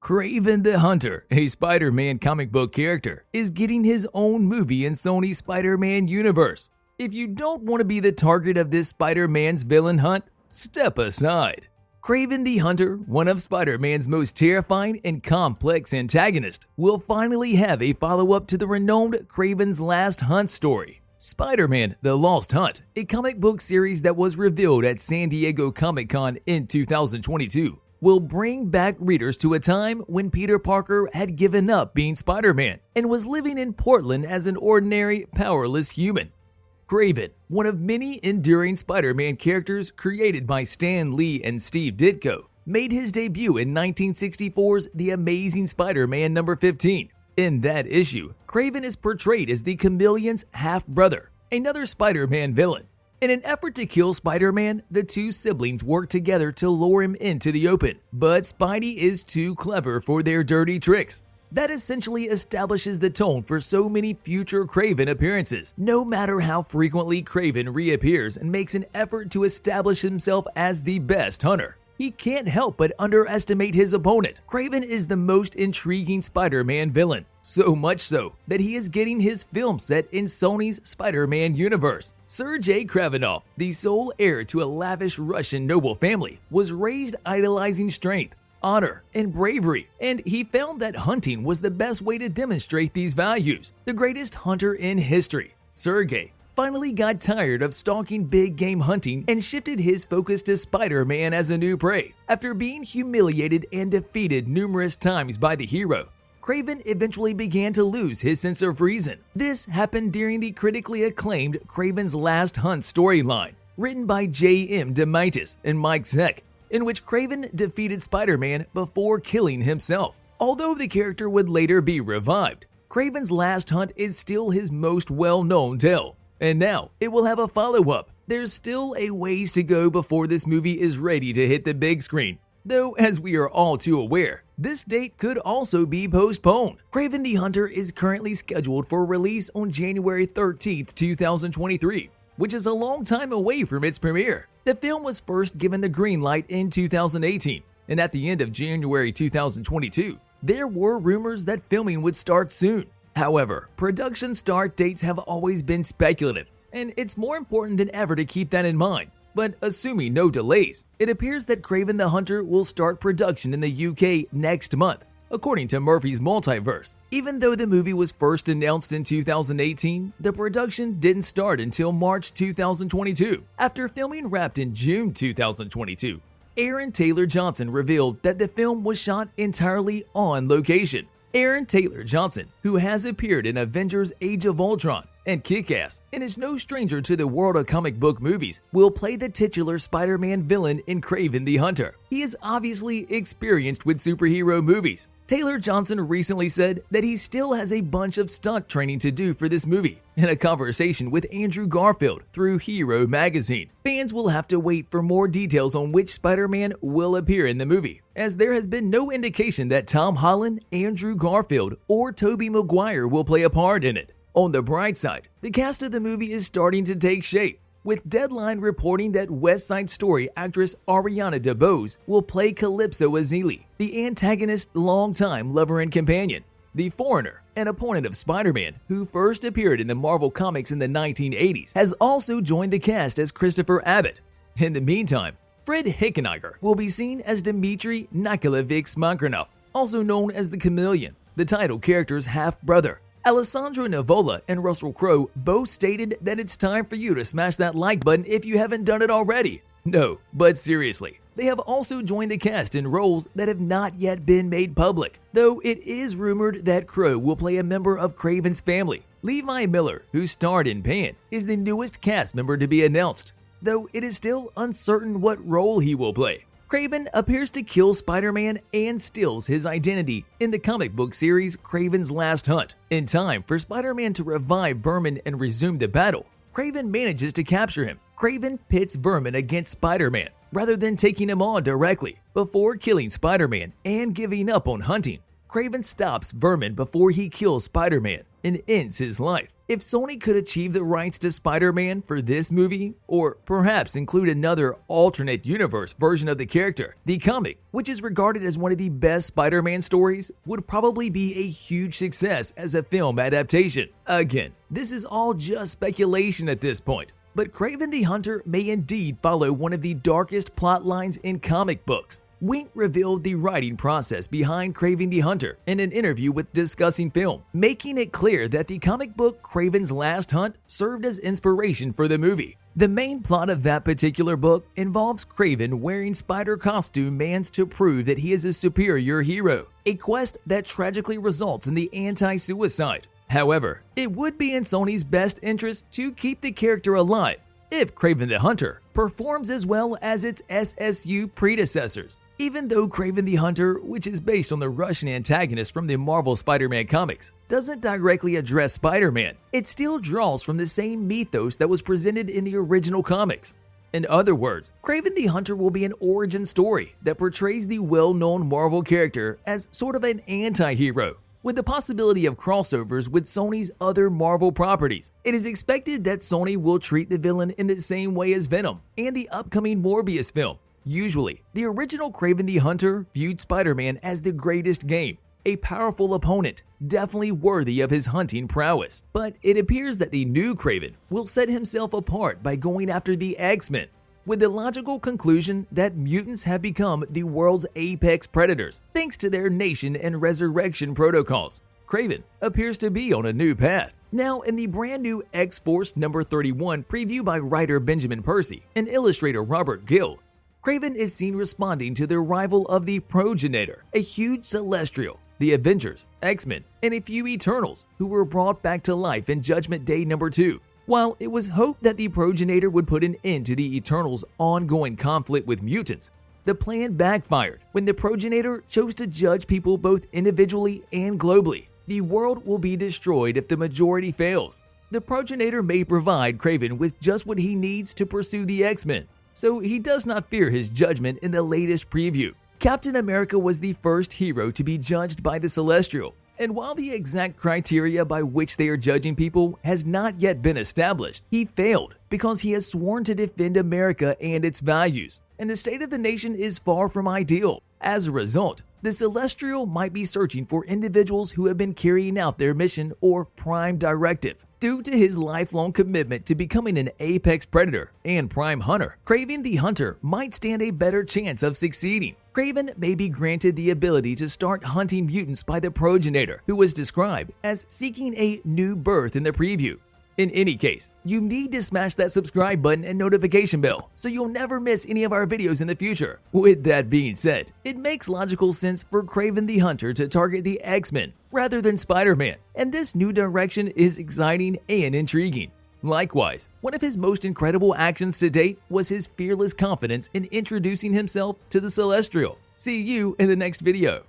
Kraven the Hunter, a Spider-Man comic book character, is getting his own movie in Sony's Spider-Man universe. If you don't want to be the target of this Spider-Man's villain hunt, step aside. Kraven the Hunter, one of Spider-Man's most terrifying and complex antagonists, will finally have a follow-up to the renowned Kraven's Last Hunt story. Spider-Man: The Lost Hunt, a comic book series that was revealed at San Diego Comic-Con in 2022, will bring back readers to a time when Peter Parker had given up being Spider-Man and was living in Portland as an ordinary, powerless human. Craven, one of many enduring Spider-Man characters created by Stan Lee and Steve Ditko, made his debut in 1964's The Amazing Spider-Man number 15. In that issue, Craven is portrayed as the Chameleon's half-brother, another Spider-Man villain. In an effort to kill Spider-Man, the two siblings work together to lure him into the open, but Spidey is too clever for their dirty tricks. That essentially establishes the tone for so many future Craven appearances, no matter how frequently Craven reappears and makes an effort to establish himself as the best hunter. He can't help but underestimate his opponent. Craven is the most intriguing Spider-Man villain, so much so that he is getting his film set in Sony's Spider-Man universe. Sergei Kravinoff, the sole heir to a lavish Russian noble family, was raised idolizing strength, honor, and bravery, and he found that hunting was the best way to demonstrate these values. The greatest hunter in history, Sergei, finally got tired of stalking big game hunting and shifted his focus to Spider-Man as a new prey. After being humiliated and defeated numerous times by the hero, Craven eventually began to lose his sense of reason. This happened during the critically acclaimed Craven's Last Hunt storyline, written by J.M. DeMatteis and Mike Zeck, in which Craven defeated Spider-Man before killing himself. Although the character would later be revived, Craven's Last Hunt is still his most well-known tale. And now, it will have a follow-up. There's still a ways to go before this movie is ready to hit the big screen. Though, as we are all too aware, this date could also be postponed. Kraven the Hunter is currently scheduled for release on January 13th, 2023, which is a long time away from its premiere. The film was first given the green light in 2018, and at the end of January 2022, there were rumors that filming would start soon. However, production start dates have always been speculative, and it's more important than ever to keep that in mind. But assuming no delays, it appears that Kraven the Hunter will start production in the UK next month, according to Murphy's Multiverse. Even though the movie was first announced in 2018, the production didn't start until March 2022. After filming wrapped in June 2022, Aaron Taylor Johnson revealed that the film was shot entirely on location. Aaron Taylor Johnson, who has appeared in Avengers: Age of Ultron and Kick-Ass and is no stranger to the world of comic book movies, will play the titular Spider-Man villain in Kraven the Hunter. He is obviously experienced with superhero movies. Taylor Johnson recently said that he still has a bunch of stunt training to do for this movie. In a conversation with Andrew Garfield through Hero magazine, fans will have to wait for more details on which Spider-Man will appear in the movie, as there has been no indication that Tom Holland, Andrew Garfield, or Tobey Maguire will play a part in it. On the bright side, the cast of the movie is starting to take shape, with Deadline reporting that West Side Story actress Ariana DeBose will play Calypso Azili, the antagonist's longtime lover and companion. The Foreigner, an opponent of Spider-Man who first appeared in the Marvel Comics in the 1980s, has also joined the cast as Christopher Abbott. In the meantime, Fred Hickenegger will be seen as Dmitry Nikolaevich Smirnov, also known as the Chameleon, the title character's half-brother. Alessandro Nivola and Russell Crowe both stated that it's time for you to smash that like button if you haven't done it already. No, but seriously, they have also joined the cast in roles that have not yet been made public, though it is rumored that Crowe will play a member of Craven's family. Levi Miller, who starred in Pan, is the newest cast member to be announced, though it is still uncertain what role he will play. Craven appears to kill Spider-Man and steals his identity in the comic book series Kraven's Last Hunt. In time for Spider-Man to revive Vermin and resume the battle, Craven manages to capture him. Craven pits Vermin against Spider-Man rather than taking him on directly. Before killing Spider-Man and giving up on hunting, Craven stops Vermin before he kills Spider-Man and ends his life. If Sony could achieve the rights to Spider-Man for this movie, or perhaps include another alternate universe version of the character, the comic, which is regarded as one of the best Spider-Man stories, would probably be a huge success as a film adaptation. Again, this is all just speculation at this point, but Kraven the Hunter may indeed follow one of the darkest plot lines in comic books. Wink revealed the writing process behind Kraven the Hunter in an interview with Discussing Film, making it clear that the comic book Kraven's Last Hunt served as inspiration for the movie. The main plot of that particular book involves Craven wearing spider costume mans to prove that he is a superior hero, a quest that tragically results in the anti-suicide. However, it would be in Sony's best interest to keep the character alive if Kraven the Hunter performs as well as its SSU predecessors. Even though Kraven the Hunter, which is based on the Russian antagonist from the Marvel Spider-Man comics, doesn't directly address Spider-Man, it still draws from the same mythos that was presented in the original comics. In other words, Kraven the Hunter will be an origin story that portrays the well-known Marvel character as sort of an anti-hero, with the possibility of crossovers with Sony's other Marvel properties. It is expected that Sony will treat the villain in the same way as Venom and the upcoming Morbius film. Usually, the original Kraven the Hunter viewed Spider-Man as the greatest game, a powerful opponent, definitely worthy of his hunting prowess. But it appears that the new Kraven will set himself apart by going after the X-Men, with the logical conclusion that mutants have become the world's apex predators thanks to their nation and resurrection protocols. Craven appears to be on a new path. Now, in the brand new X-Force number 31 preview by writer Benjamin Percy and illustrator Robert Gill, Craven is seen responding to the arrival of the Progenitor, a huge Celestial, the Avengers, X-Men, and a few Eternals who were brought back to life in Judgment Day number 2. While it was hoped that the Progenitor would put an end to the Eternals' ongoing conflict with mutants, the plan backfired when the Progenitor chose to judge people both individually and globally. The world will be destroyed if the majority fails. The Progenitor may provide Craven with just what he needs to pursue the X-Men, so he does not fear his judgment in the latest preview. Captain America was the first hero to be judged by the Celestial, and while the exact criteria by which they are judging people has not yet been established, he failed because he has sworn to defend America and its values, and the state of the nation is far from ideal. As a result, the Celestial might be searching for individuals who have been carrying out their mission or prime directive. Due to his lifelong commitment to becoming an apex predator and prime hunter, Kraven the Hunter might stand a better chance of succeeding. Craven may be granted the ability to start hunting mutants by the Progenitor, who was described as seeking a new birth in the preview. In any case, you need to smash that subscribe button and notification bell so you'll never miss any of our videos in the future. With that being said, it makes logical sense for Kraven the Hunter to target the X-Men rather than Spider-Man, and this new direction is exciting and intriguing. Likewise, one of his most incredible actions to date was his fearless confidence in introducing himself to the Celestial. See you in the next video.